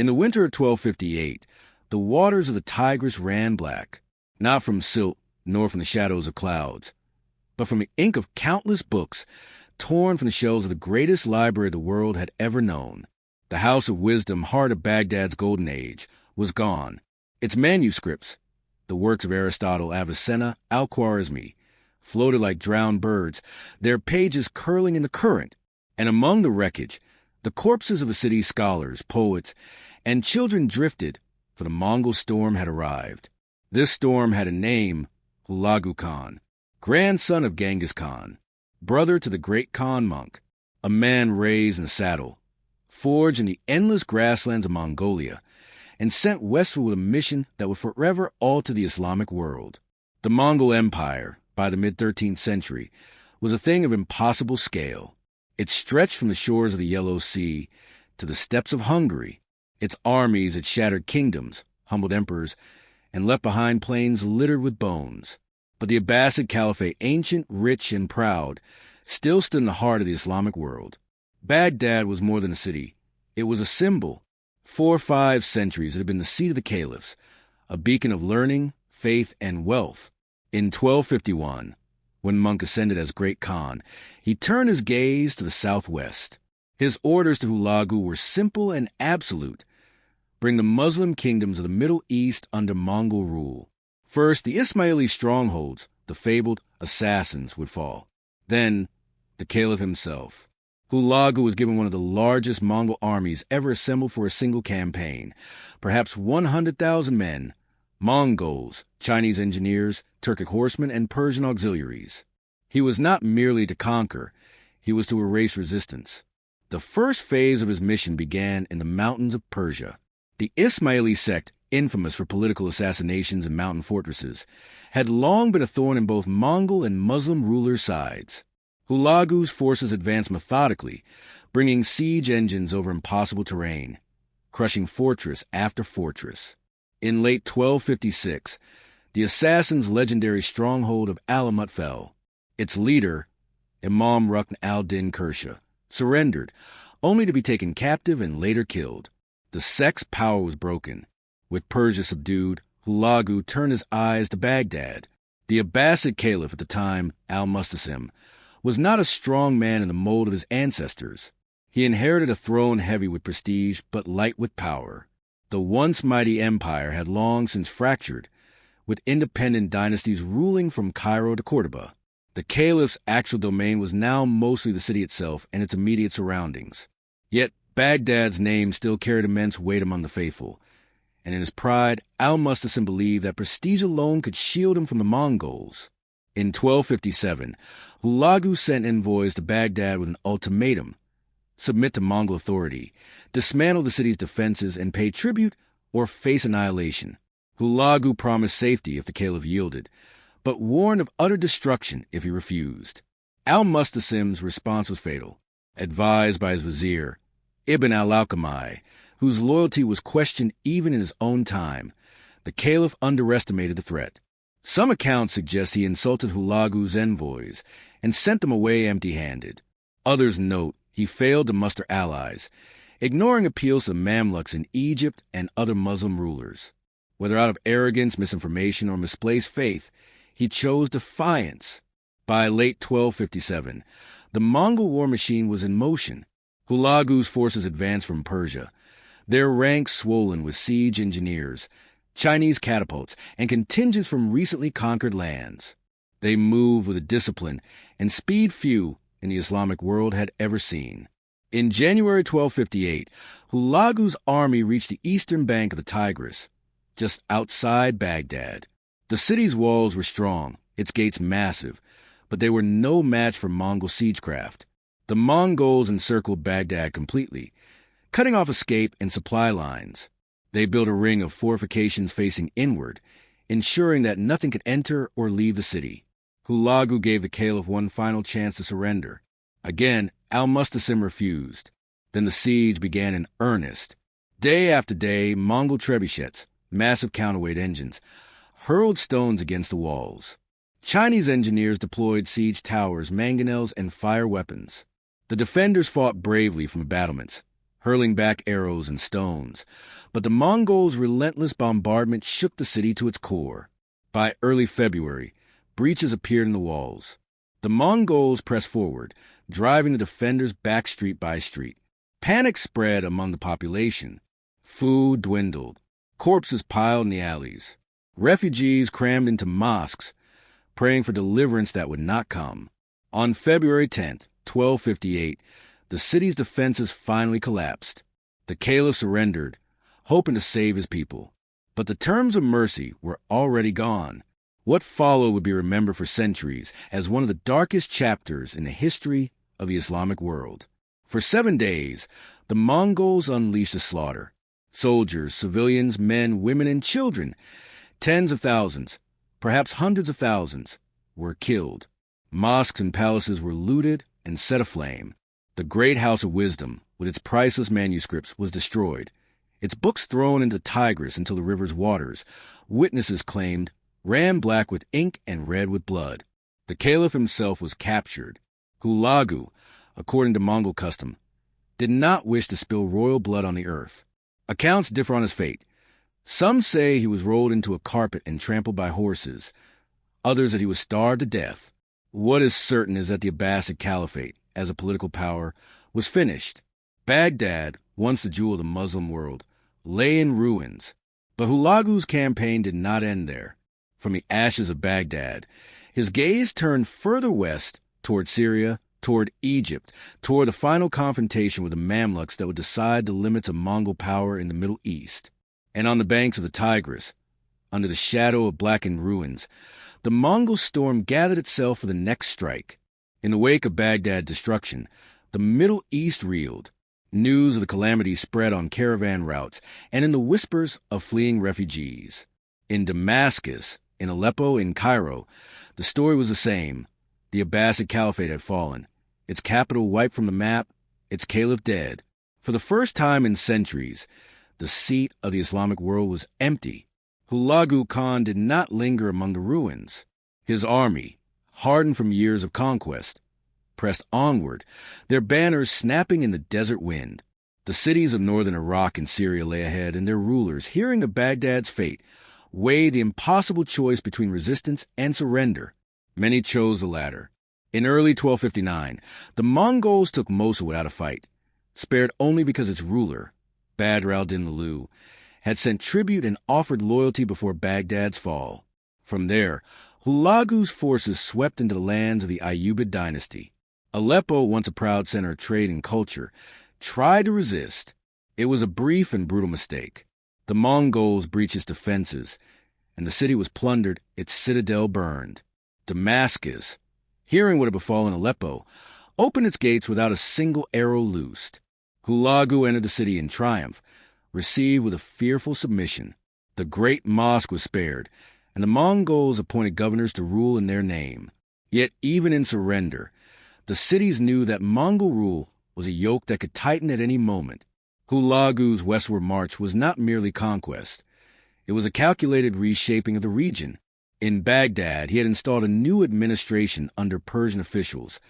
In the winter of 1258, the waters of the Tigris ran black, not from silt nor from the shadows of clouds, but from the ink of countless books torn from the shelves of the greatest library the world had ever known. The house of wisdom, heart of Baghdad's golden age, was gone. Its manuscripts, the works of Aristotle, Avicenna, Al-Khwarizmi, floated like drowned birds, their pages curling in the current, and among the wreckage, the corpses of the city's scholars, poets, and children drifted, for the Mongol storm had arrived. This storm had a name, Hulagu Khan, grandson of Genghis Khan, brother to the great Khan monk, a man raised in a saddle, forged in the endless grasslands of Mongolia, and sent westward with a mission that would forever alter the Islamic world. The Mongol Empire, by the mid-13th century, was a thing of impossible scale. It stretched from the shores of the Yellow Sea to the steppes of Hungary. Its armies had shattered kingdoms, humbled emperors, and left behind plains littered with bones. But the Abbasid Caliphate, ancient, rich, and proud, still stood in the heart of the Islamic world. Baghdad was more than a city. It was a symbol. 4 or 5 centuries it had been the seat of the caliphs, a beacon of learning, faith, and wealth. In 1251, when Monk ascended as Great Khan, he turned his gaze to the southwest. His orders to Hulagu were simple and absolute. Bring the Muslim kingdoms of the Middle East under Mongol rule. First, the Ismaili strongholds, the fabled assassins, would fall. Then, the caliph himself. Hulagu was given one of the largest Mongol armies ever assembled for a single campaign, perhaps 100,000 men, Mongols, Chinese engineers, Turkic horsemen, and Persian auxiliaries. He was not merely to conquer, he was to erase resistance. The first phase of his mission began in the mountains of Persia. The Ismaili sect, infamous for political assassinations and mountain fortresses, had long been a thorn in both Mongol and Muslim rulers' sides. Hulagu's forces advanced methodically, bringing siege engines over impossible terrain, crushing fortress after fortress. In late 1256, the assassins' legendary stronghold of Alamut fell. Its leader, Imam Rukn al-Din Kersha, surrendered, only to be taken captive and later killed. The sect's power was broken. With Persia subdued, Hulagu turned his eyes to Baghdad. The Abbasid caliph at the time, al-Mustasim, was not a strong man in the mold of his ancestors. He inherited a throne heavy with prestige but light with power. The once mighty empire had long since fractured, with independent dynasties ruling from Cairo to Cordoba. The caliph's actual domain was now mostly the city itself and its immediate surroundings. Yet Baghdad's name still carried immense weight among the faithful, and in his pride, al-Mustasim believed that prestige alone could shield him from the Mongols. In 1257, Hulagu sent envoys to Baghdad with an ultimatum: submit to Mongol authority, dismantle the city's defenses, and pay tribute or face annihilation. Hulagu promised safety if the caliph yielded, but warned of utter destruction if he refused. Al-Mustasim's response was fatal. Advised by his vizier, Ibn al-Alqami, whose loyalty was questioned even in his own time, the caliph underestimated the threat. Some accounts suggest he insulted Hulagu's envoys and sent them away empty-handed. Others note he failed to muster allies, ignoring appeals to the Mamluks in Egypt and other Muslim rulers. Whether out of arrogance, misinformation, or misplaced faith, he chose defiance. By late 1257, the Mongol war machine was in motion. Hulagu's forces advanced from Persia, their ranks swollen with siege engineers, Chinese catapults, and contingents from recently conquered lands. They moved with a discipline and speed few in the Islamic world had ever seen. In January 1258, Hulagu's army reached the eastern bank of the Tigris, just outside Baghdad. The city's walls were strong, its gates massive, but they were no match for Mongol siegecraft. The Mongols encircled Baghdad completely, cutting off escape and supply lines. They built a ring of fortifications facing inward, ensuring that nothing could enter or leave the city. Hulagu gave the caliph one final chance to surrender. Again, al-Mustasim refused. Then the siege began in earnest. Day after day, Mongol trebuchets, massive counterweight engines, hurled stones against the walls. Chinese engineers deployed siege towers, mangonels, and fire weapons. The defenders fought bravely from the battlements, hurling back arrows and stones. But the Mongols' relentless bombardment shook the city to its core. By early February, breaches appeared in the walls. The Mongols pressed forward, driving the defenders back street by street. Panic spread among the population. Food dwindled. Corpses piled in the alleys. Refugees crammed into mosques, praying for deliverance that would not come. On February 10th, 1258, the city's defenses finally collapsed. The caliph surrendered, hoping to save his people. But the terms of mercy were already gone. What followed would be remembered for centuries as one of the darkest chapters in the history of the Islamic world. For 7 days, the Mongols unleashed a slaughter. Soldiers, civilians, men, women, and children, tens of thousands, perhaps hundreds of thousands, were killed. Mosques and palaces were looted and set aflame. The great house of wisdom, with its priceless manuscripts, was destroyed. Its books thrown into the Tigris until the river's waters, witnesses claimed, ran black with ink and red with blood. The caliph himself was captured. Hulagu, according to Mongol custom, did not wish to spill royal blood on the earth. Accounts differ on his fate. Some say he was rolled into a carpet and trampled by horses, others that he was starved to death. What is certain is that the Abbasid Caliphate, as a political power, was finished. Baghdad, once the jewel of the Muslim world, lay in ruins. But Hulagu's campaign did not end there. From the ashes of Baghdad, his gaze turned further west toward Syria, toward Egypt, toward the final confrontation with the Mamluks that would decide the limits of Mongol power in the Middle East. And on the banks of the Tigris, under the shadow of blackened ruins, the Mongol storm gathered itself for the next strike. In the wake of Baghdad's destruction, the Middle East reeled. News of the calamity spread on caravan routes and in the whispers of fleeing refugees. In Damascus, in Aleppo, in Cairo, the story was the same. The Abbasid Caliphate had fallen, its capital wiped from the map, its caliph dead. For the first time in centuries, the seat of the Islamic world was empty. Hulagu Khan did not linger among the ruins. His army, hardened from years of conquest, pressed onward, their banners snapping in the desert wind. The cities of northern Iraq and Syria lay ahead, and their rulers, hearing of Baghdad's fate, weighed the impossible choice between resistance and surrender. Many chose the latter. In early 1259, the Mongols took Mosul without a fight, spared only because its ruler, Badr al-Din Lalu, had sent tribute and offered loyalty before Baghdad's fall. From there, Hulagu's forces swept into the lands of the Ayyubid dynasty. Aleppo, once a proud center of trade and culture, tried to resist. It was a brief and brutal mistake. The Mongols breached its defenses, and the city was plundered, its citadel burned. Damascus, hearing what had befallen Aleppo, opened its gates without a single arrow loosed. Hulagu entered the city in triumph, received with a fearful submission. The great mosque was spared, and the Mongols appointed governors to rule in their name. Yet even in surrender, the cities knew that Mongol rule was a yoke that could tighten at any moment. Hulagu's westward march was not merely conquest. It was a calculated reshaping of the region. In Baghdad, he had installed a new administration under Persian officials,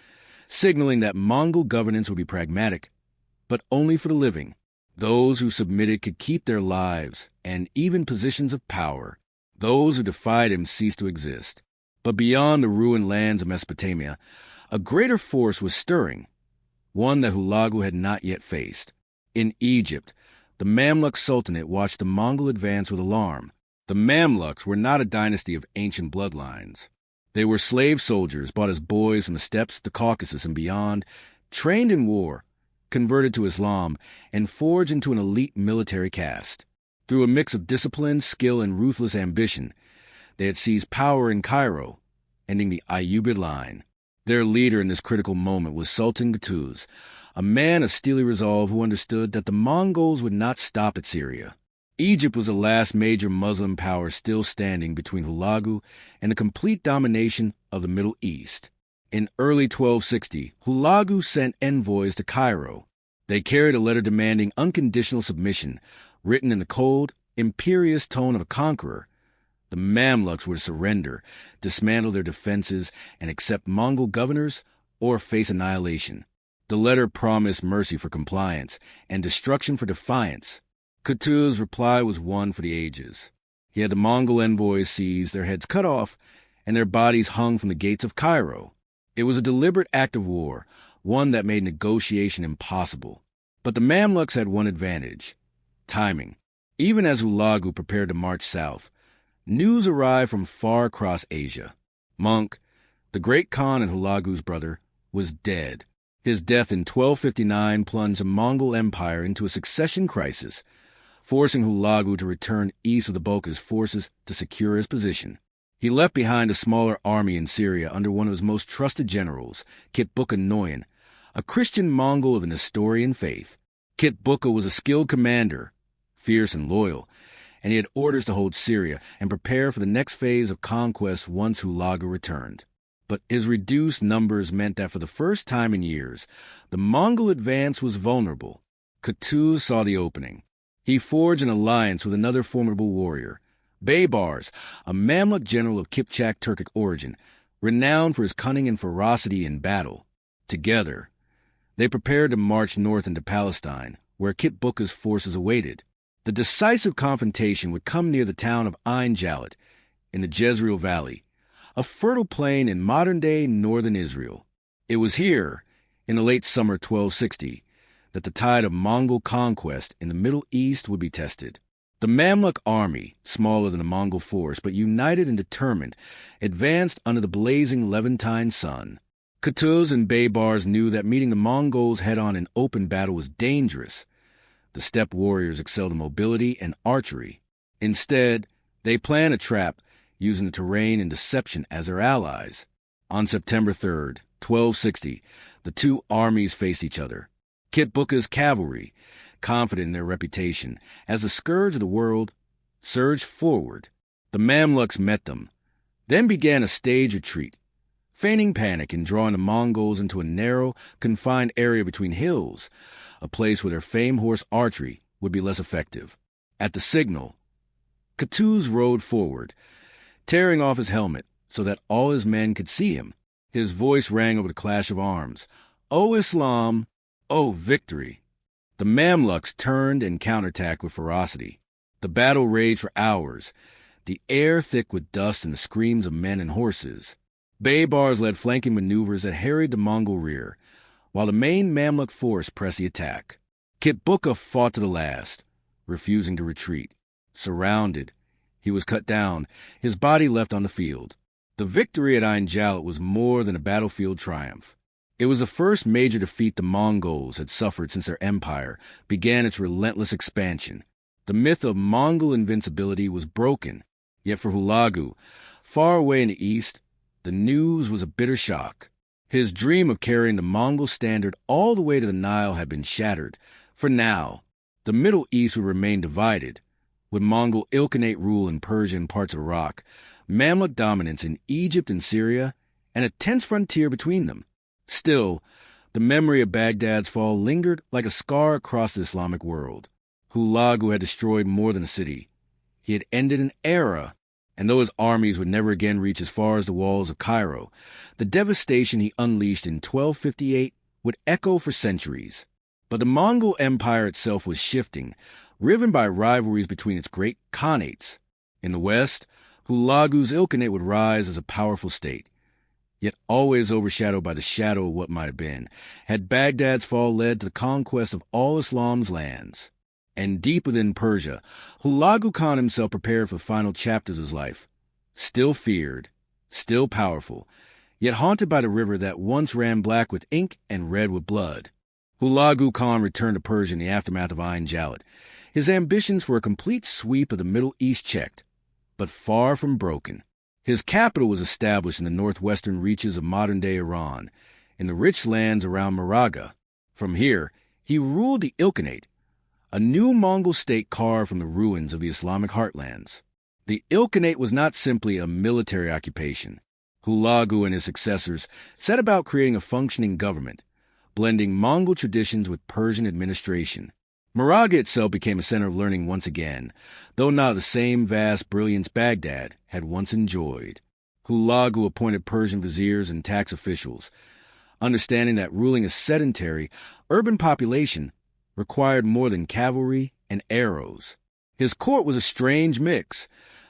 signaling that Mongol governance would be pragmatic, but only for the living. Those who submitted could keep their lives and even positions of power. Those who defied him ceased to exist. But beyond the ruined lands of Mesopotamia, a greater force was stirring, one that Hulagu had not yet faced. In Egypt, the Mamluk Sultanate watched the Mongol advance with alarm. The Mamluks were not a dynasty of ancient bloodlines. They were slave soldiers bought as boys from the steppes, the Caucasus, and beyond, trained in war, converted to Islam, and forged into an elite military caste. Through a mix of discipline, skill, and ruthless ambition, they had seized power in Cairo, ending the Ayyubid line. Their leader in this critical moment was Sultan Gatuz, a man of steely resolve who understood that the Mongols would not stop at Syria. Egypt was the last major Muslim power still standing between Hulagu and the complete domination of the Middle East. In early 1260, Hulagu sent envoys to Cairo. They carried a letter demanding unconditional submission, written in the cold, imperious tone of a conqueror. The Mamluks were to surrender, dismantle their defenses, and accept Mongol governors or face annihilation. The letter promised mercy for compliance and destruction for defiance. Kutuz's reply was one for the ages. He had the Mongol envoys seized, their heads cut off, and their bodies hung from the gates of Cairo. It was a deliberate act of war, one that made negotiation impossible. But the Mamluks had one advantage: timing. Even as Hulagu prepared to march south, news arrived from far across Asia. Monk, the great Khan and Hulagu's brother, was dead. His death in 1259 plunged the Mongol Empire into a succession crisis, forcing Hulagu to return east of the bulk of his forces to secure his position. He left behind a smaller army in Syria under one of his most trusted generals, Kitbuka Noyan, a Christian Mongol of an Nestorian faith. Kitbuka was a skilled commander, fierce and loyal, and he had orders to hold Syria and prepare for the next phase of conquest once Hulagu returned. But his reduced numbers meant that for the first time in years, the Mongol advance was vulnerable. Kutuz saw the opening. He forged an alliance with another formidable warrior, Baybars, a Mamluk general of Kipchak Turkic origin, renowned for his cunning and ferocity in battle. Together, they prepared to march north into Palestine, where Kitbuka's forces awaited. The decisive confrontation would come near the town of Ain Jalut, in the Jezreel Valley, a fertile plain in modern-day northern Israel. It was here, in the late summer 1260, that the tide of Mongol conquest in the Middle East would be tested. The Mamluk army, smaller than the Mongol force but united and determined, advanced under the blazing Levantine sun. Kutuz and Baybars knew that meeting the Mongols head-on in open battle was dangerous. The steppe warriors excelled in mobility and archery. Instead, they planned a trap, using the terrain and deception as their allies. On September 3rd, 1260, the two armies faced each other. Kitbuka's cavalry, confident in their reputation as the scourge of the world, surged forward. The Mamluks met them, then began a staged retreat, feigning panic and drawing the Mongols into a narrow, confined area between hills, a place where their famed horse archery would be less effective. At the signal, Kutuz rode forward, tearing off his helmet so that all his men could see him. His voice rang over the clash of arms. "O Islam! O victory!" The Mamluks turned and counterattacked with ferocity. The battle raged for hours, the air thick with dust and the screams of men and horses. Baybars led flanking maneuvers that harried the Mongol rear, while the main Mamluk force pressed the attack. Kitbuka fought to the last, refusing to retreat. Surrounded, he was cut down, his body left on the field. The victory at Ain Jalut was more than a battlefield triumph. It was the first major defeat the Mongols had suffered since their empire began its relentless expansion. The myth of Mongol invincibility was broken, yet for Hulagu, far away in the east, the news was a bitter shock. His dream of carrying the Mongol standard all the way to the Nile had been shattered. For now, the Middle East would remain divided, with Mongol Ilkhanate rule in Persia and parts of Iraq, Mamluk dominance in Egypt and Syria, and a tense frontier between them. Still, the memory of Baghdad's fall lingered like a scar across the Islamic world. Hulagu had destroyed more than a city. He had ended an era, and though his armies would never again reach as far as the walls of Cairo, the devastation he unleashed in 1258 would echo for centuries. But the Mongol Empire itself was shifting, riven by rivalries between its great khanates. In the west, Hulagu's Ilkhanate would rise as a powerful state, yet always overshadowed by the shadow of what might have been, had Baghdad's fall led to the conquest of all Islam's lands. And deep within Persia, Hulagu Khan himself prepared for the final chapters of his life. Still feared, still powerful, yet haunted by the river that once ran black with ink and red with blood. Hulagu Khan returned to Persia in the aftermath of Ain Jalut, his ambitions for a complete sweep of the Middle East checked, but far from broken. His capital was established in the northwestern reaches of modern-day Iran, in the rich lands around Maraga. From here, he ruled the Ilkhanate, a new Mongol state carved from the ruins of the Islamic heartlands. The Ilkhanate was not simply a military occupation. Hulagu and his successors set about creating a functioning government, blending Mongol traditions with Persian administration. Maraga itself became a center of learning once again, though not the same vast brilliance Baghdad had once enjoyed. Hulagu appointed Persian viziers and tax officials, understanding that ruling a sedentary, urban population required more than cavalry and arrows. His court was a strange mix: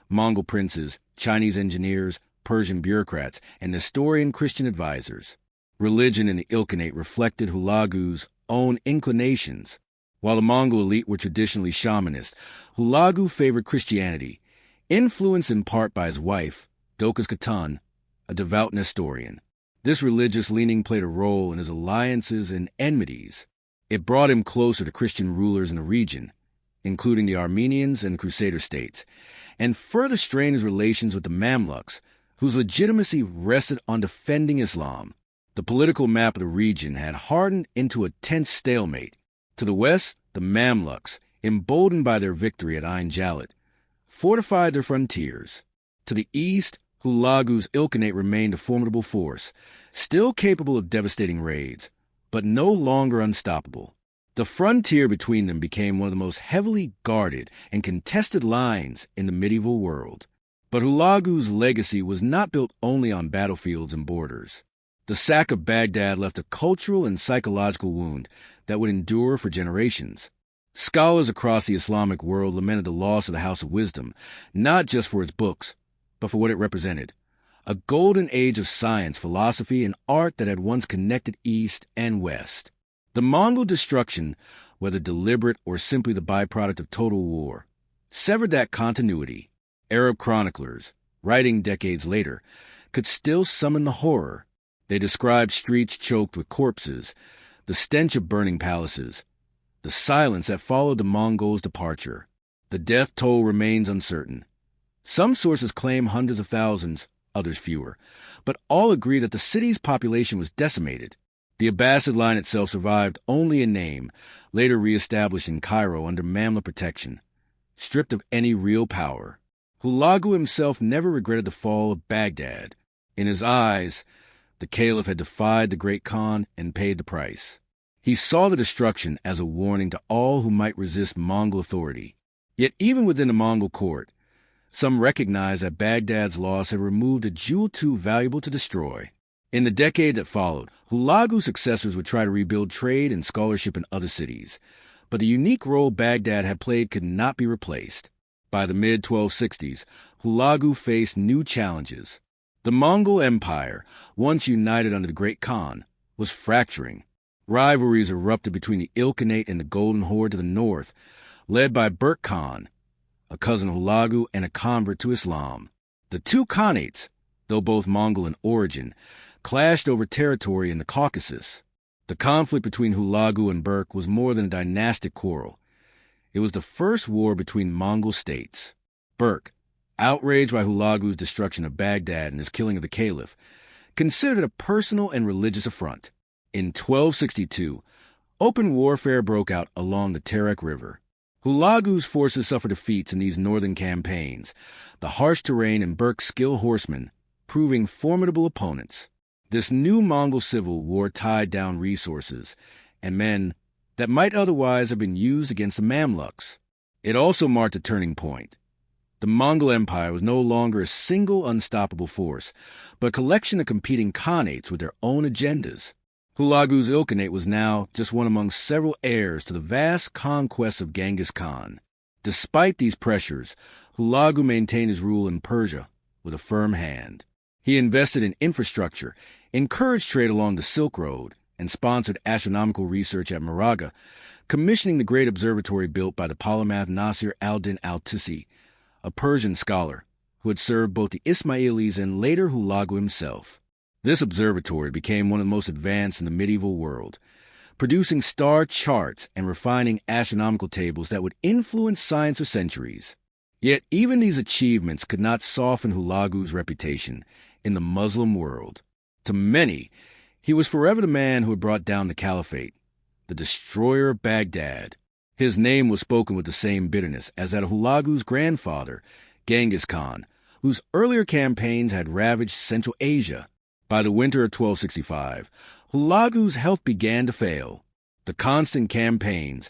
Mongol princes, Chinese engineers, Persian bureaucrats, and Nestorian Christian advisors. Religion in the Ilkhanate reflected Hulagu's own inclinations. While the Mongol elite were traditionally shamanist, Hulagu favored Christianity, influenced in part by his wife, Dokas Khatan, a devout Nestorian. This religious leaning played a role in his alliances and enmities. It brought him closer to Christian rulers in the region, including the Armenians and Crusader states, and further strained his relations with the Mamluks, whose legitimacy rested on defending Islam. The political map of the region had hardened into a tense stalemate. To the west, the Mamluks, emboldened by their victory at Ain Jalut, fortified their frontiers. To the east, Hulagu's Ilkhanate remained a formidable force, still capable of devastating raids, but no longer unstoppable. The frontier between them became one of the most heavily guarded and contested lines in the medieval world. But Hulagu's legacy was not built only on battlefields and borders. The sack of Baghdad left a cultural and psychological wound that would endure for generations. Scholars across the Islamic world lamented the loss of the House of Wisdom, not just for its books, but for what it represented: a golden age of science, philosophy, and art that had once connected East and West. The Mongol destruction, whether deliberate or simply the byproduct of total war, severed that continuity. Arab chroniclers, writing decades later, could still summon the horror. They described streets choked with corpses, the stench of burning palaces, the silence that followed the Mongols' departure. The death toll remains uncertain. Some sources claim hundreds of thousands, others fewer, but all agree that the city's population was decimated. The Abbasid line itself survived only in name, later re-established in Cairo under Mamluk protection, stripped of any real power. Hulagu himself never regretted the fall of Baghdad. In his eyes, the caliph had defied the great Khan and paid the price. He saw the destruction as a warning to all who might resist Mongol authority. Yet even within the Mongol court, some recognized that Baghdad's loss had removed a jewel too valuable to destroy. In the decade that followed, Hulagu's successors would try to rebuild trade and scholarship in other cities, but the unique role Baghdad had played could not be replaced. By the mid-1260s, Hulagu faced new challenges. The Mongol Empire, once united under the Great Khan, was fracturing. Rivalries erupted between the Ilkhanate and the Golden Horde to the north, led by Berk Khan, a cousin of Hulagu and a convert to Islam. The two Khanates, though both Mongol in origin, clashed over territory in the Caucasus. The conflict between Hulagu and Berk was more than a dynastic quarrel. It was the first war between Mongol states. Berk, outraged by Hulagu's destruction of Baghdad and his killing of the caliph, considered it a personal and religious affront. In 1262, open warfare broke out along the Terek River. Hulagu's forces suffered defeats in these northern campaigns, the harsh terrain and Berk's skilled horsemen proving formidable opponents. This new Mongol civil war tied down resources and men that might otherwise have been used against the Mamluks. It also marked a turning point. The Mongol Empire was no longer a single unstoppable force, but a collection of competing khanates with their own agendas. Hulagu's Ilkhanate was now just one among several heirs to the vast conquests of Genghis Khan. Despite these pressures, Hulagu maintained his rule in Persia with a firm hand. He invested in infrastructure, encouraged trade along the Silk Road, and sponsored astronomical research at Maraga, commissioning the great observatory built by the polymath Nasir al-Din al-Tusi, a Persian scholar who had served both the Ismailis and later Hulagu himself. This observatory became one of the most advanced in the medieval world, producing star charts and refining astronomical tables that would influence science for centuries. Yet even these achievements could not soften Hulagu's reputation in the Muslim world. To many, he was forever the man who had brought down the caliphate, the destroyer of Baghdad. His name was spoken with the same bitterness as that of Hulagu's grandfather, Genghis Khan, whose earlier campaigns had ravaged Central Asia. By the winter of 1265, Hulagu's health began to fail. The constant campaigns,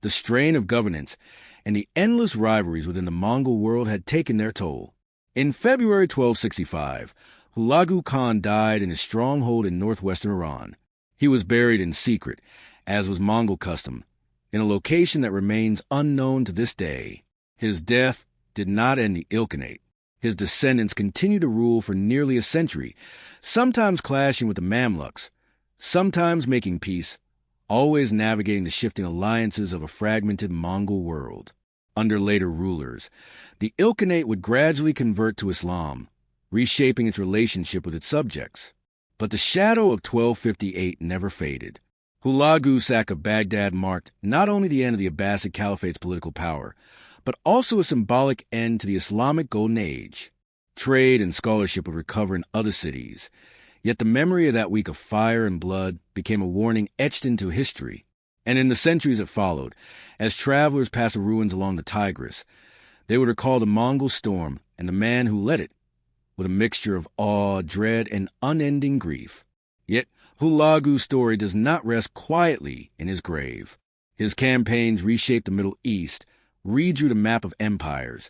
the strain of governance, and the endless rivalries within the Mongol world had taken their toll. In February 1265, Hulagu Khan died in his stronghold in northwestern Iran. He was buried in secret, as was Mongol custom, in a location that remains unknown to this day. His death did not end the Ilkhanate. His descendants continued to rule for nearly a century, sometimes clashing with the Mamluks, sometimes making peace, always navigating the shifting alliances of a fragmented Mongol world. Under later rulers, the Ilkhanate would gradually convert to Islam, reshaping its relationship with its subjects. But the shadow of 1258 never faded. Hulagu's sack of Baghdad marked not only the end of the Abbasid Caliphate's political power, but also a symbolic end to the Islamic Golden Age. Trade and scholarship would recover in other cities, yet the memory of that week of fire and blood became a warning etched into history. And in the centuries that followed, as travelers passed the ruins along the Tigris, they would recall the Mongol storm and the man who led it, with a mixture of awe, dread, and unending grief. Yet Hulagu's story does not rest quietly in his grave. His campaigns reshaped the Middle East, redrew the map of empires,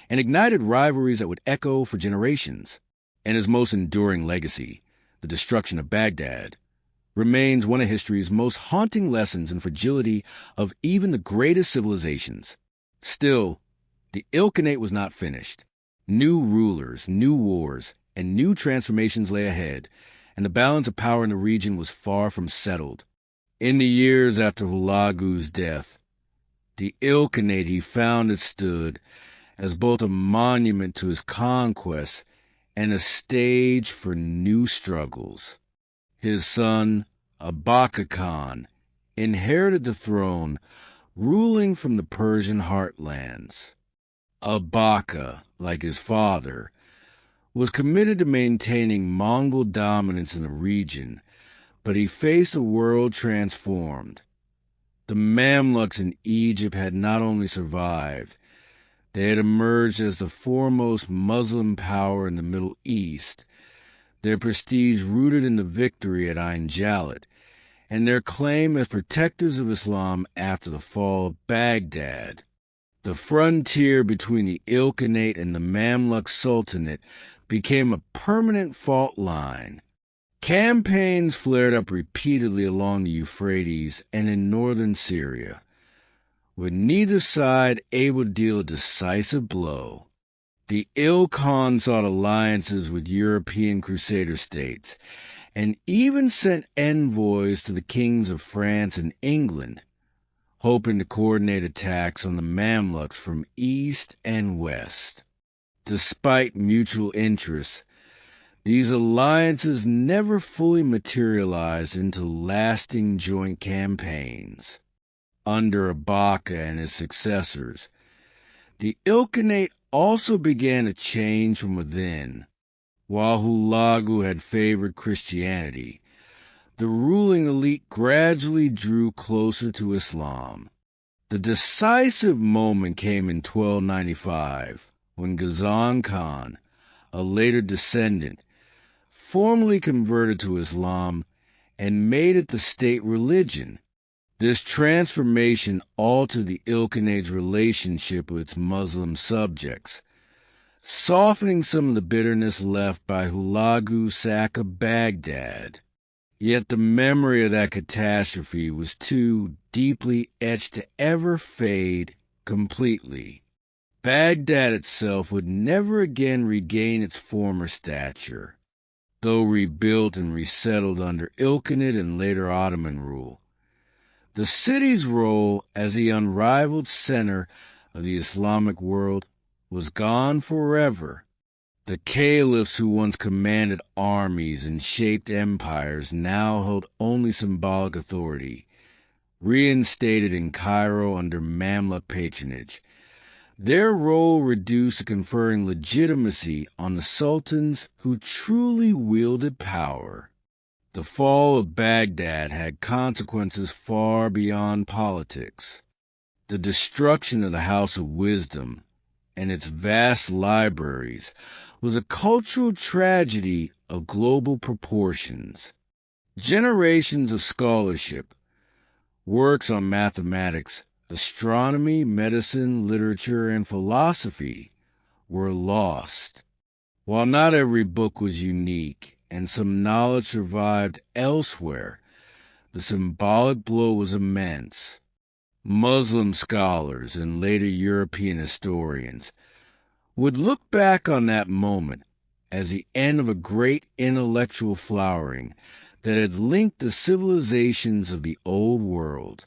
and ignited rivalries that would echo for generations. And his most enduring legacy, the destruction of Baghdad, remains one of history's most haunting lessons in fragility of even the greatest civilizations. Still, the Ilkhanate was not finished. New rulers, new wars, and new transformations lay ahead, and the balance of power in the region was far from settled. In the years after Hulagu's death, the Ilkhanate he founded stood as both a monument to his conquests and a stage for new struggles. His son, Abaka Khan, inherited the throne, ruling from the Persian heartlands. Abaka, like his father, was committed to maintaining Mongol dominance in the region, but he faced a world transformed. The Mamluks in Egypt had not only survived, they had emerged as the foremost Muslim power in the Middle East, their prestige rooted in the victory at Ain Jalut, and their claim as protectors of Islam after the fall of Baghdad. The frontier between the Ilkhanate and the Mamluk Sultanate became a permanent fault line. Campaigns flared up repeatedly along the Euphrates and in northern Syria, with neither side able to deal a decisive blow. The Ilkhan sought alliances with European crusader states, and even sent envoys to the kings of France and England, hoping to coordinate attacks on the Mamluks from east and west. Despite mutual interests, these alliances never fully materialized into lasting joint campaigns. Under Abaka and his successors, the Ilkhanate also began to change from within. While Hulagu had favored Christianity, the ruling elite gradually drew closer to Islam. The decisive moment came in 1295, when Ghazan Khan, a later descendant, formally converted to Islam and made it the state religion. This transformation altered the Ilkhanate's relationship with its Muslim subjects, softening some of the bitterness left by Hulagu's sack of Baghdad. Yet the memory of that catastrophe was too deeply etched to ever fade completely. Baghdad itself would never again regain its former stature, though rebuilt and resettled under Ilkhanate and later Ottoman rule. The city's role as the unrivaled center of the Islamic world was gone forever. The caliphs who once commanded armies and shaped empires now held only symbolic authority, reinstated in Cairo under Mamluk patronage. Their role reduced to conferring legitimacy on the sultans who truly wielded power. The fall of Baghdad had consequences far beyond politics. The destruction of the House of Wisdom and its vast libraries was a cultural tragedy of global proportions. Generations of scholarship, works on mathematics, astronomy, medicine, literature, and philosophy were lost. While not every book was unique, and some knowledge survived elsewhere, The symbolic blow was immense. Muslim scholars and later European historians would look back on that moment as the end of a great intellectual flowering that had linked the civilizations of the old world.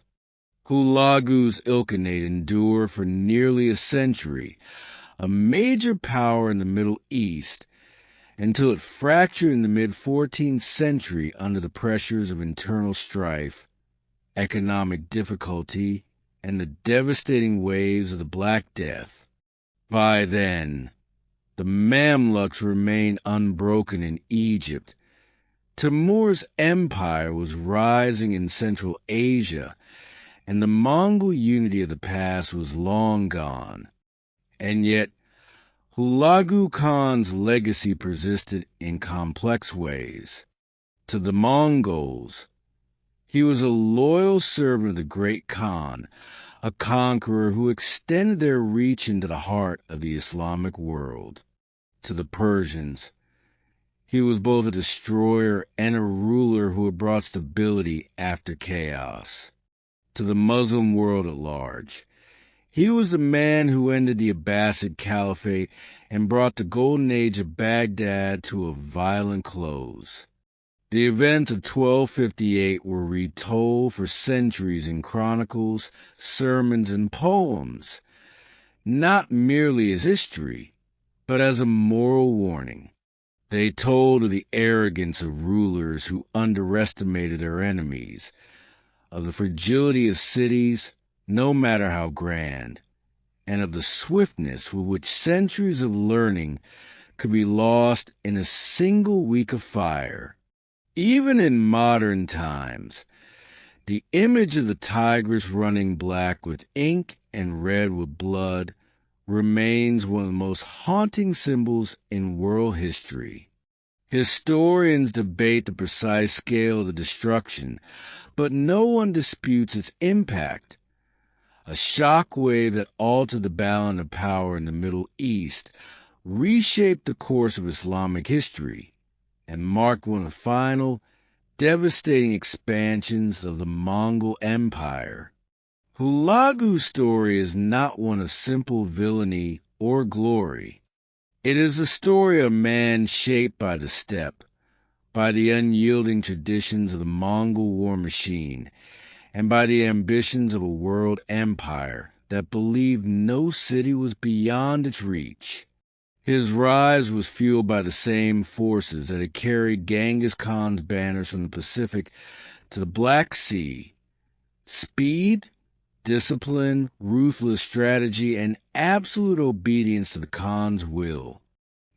Hulagu's Ilkhanate endured for nearly a century, a major power in the Middle East, until it fractured in the mid-14th century under the pressures of internal strife, economic difficulty, and the devastating waves of the Black Death. By then, the Mamluks remained unbroken in Egypt. Timur's empire was rising in Central Asia, and the Mongol unity of the past was long gone. And yet, Hulagu Khan's legacy persisted in complex ways. To the Mongols, he was a loyal servant of the great Khan, a conqueror who extended their reach into the heart of the Islamic world. To the Persians, he was both a destroyer and a ruler who had brought stability after chaos. To the Muslim world at large, he was the man who ended the Abbasid Caliphate and brought the golden age of Baghdad to a violent close. The events of 1258 were retold for centuries in chronicles, sermons, and poems, not merely as history, but as a moral warning. They told of the arrogance of rulers who underestimated their enemies, of the fragility of cities, no matter how grand, and of the swiftness with which centuries of learning could be lost in a single week of fire. Even in modern times, the image of the Tigris running black with ink and red with blood remains one of the most haunting symbols in world history. Historians debate the precise scale of the destruction, but no one disputes its impact. A shock wave that altered the balance of power in the Middle East reshaped the course of Islamic history and marked one of the final, devastating expansions of the Mongol Empire. Hulagu's story is not one of simple villainy or glory. It is the story of a man shaped by the steppe, by the unyielding traditions of the Mongol war machine, and by the ambitions of a world empire that believed no city was beyond its reach. His rise was fueled by the same forces that had carried Genghis Khan's banners from the Pacific to the Black Sea: speed, discipline, ruthless strategy, and absolute obedience to the Khan's will.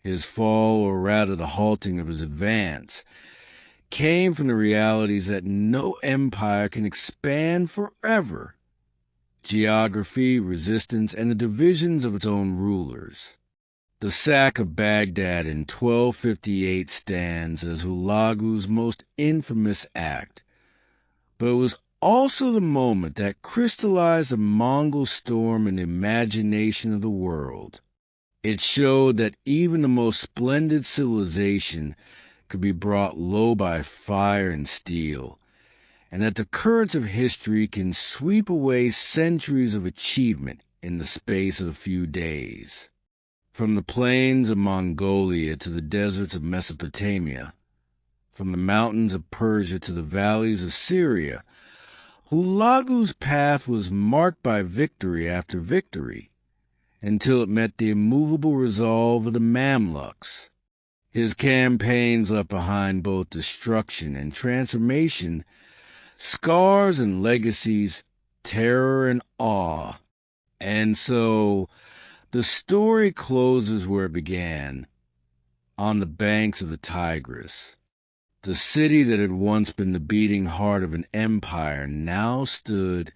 His fall, or rather the halting of his advance, came from the realities that no empire can expand forever: geography, resistance, and the divisions of its own rulers. The sack of Baghdad in 1258 stands as Hulagu's most infamous act, but it was also the moment that crystallized the Mongol storm in the imagination of the world. It showed that even the most splendid civilization could be brought low by fire and steel, and that the currents of history can sweep away centuries of achievement in the space of a few days. From the plains of Mongolia to the deserts of Mesopotamia, from the mountains of Persia to the valleys of Syria, Hulagu's path was marked by victory after victory, until it met the immovable resolve of the Mamluks. His campaigns left behind both destruction and transformation, scars and legacies, terror and awe. And so, the story closes where it began, on the banks of the Tigris. The city that had once been the beating heart of an empire now stood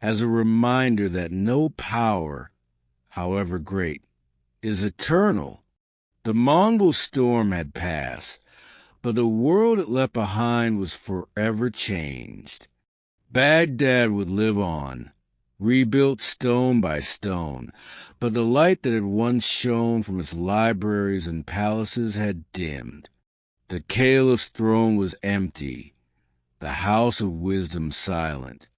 as a reminder that no power, however great, is eternal. The Mongol storm had passed, but the world it left behind was forever changed. Baghdad would live on, rebuilt stone by stone, but the light that had once shone from its libraries and palaces had dimmed. The caliph's throne was empty. the house of wisdom silent.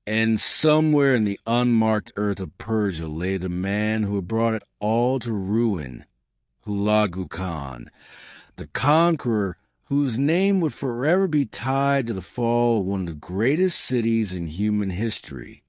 And somewhere in the unmarked earth of Persia lay the man who had brought it all to ruin, Hulagu Khan, the conqueror whose name would forever be tied to the fall of one of the greatest cities in human history.